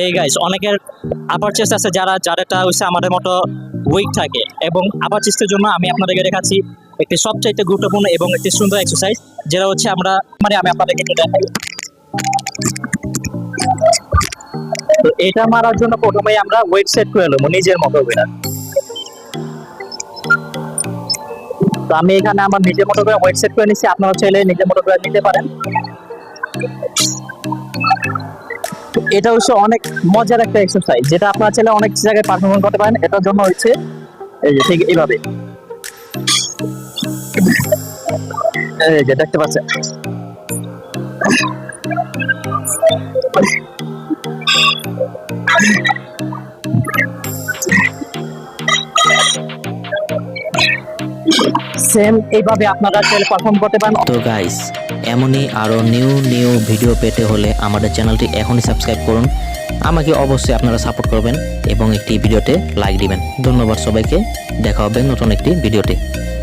এই গাইস অনেকের আপার চেস্ট আছে যারা হচ্ছে আমাদের মতো উইক থাকে, এবং আপার চেস্টের জন্য আমি আপনাদেরকে দেখাচ্ছি একটি সবচাইতে গুরুত্বপূর্ণ এবং একটি সুন্দর এক্সারসাইজ, যেটা হচ্ছে আমি আপনাদেরকে একটু দেখাই। তো এটা মারার জন্য প্রথমেই আমরা ওয়েট সেট করে নেবো নিজের মতো করে। তো আমি এখানে আমার নিজের মতো করে ওয়েট সেট করে নিচ্ছি, আপনারা চাইলে নিজের মতো করে নিতে পারেন। এটা হচ্ছে অনেক মজার একটা এক্সারসাইজ, যেটা আপনারা চাইলে অনেক জায়গায় পারফরমেন্স করতে পারেন। এটার জন্য হচ্ছে এই যে ঠিক এইভাবে, এই যে দেখতে পাচ্ছেন। সেম এইভাবে আপনারা চাইলে পারফর্ম করতে পারেন। তো গাইস, এমনই আরও নিউ ভিডিও পেতে হলে আমাদের চ্যানেলটি এখনই সাবস্ক্রাইব করুন। আমাকে অবশ্যই আপনারা সাপোর্ট করবেন এবং একটি ভিডিওতে লাইক দিবেন। ধন্যবাদ সবাইকে, দেখা হবে নতুন একটি ভিডিওতে।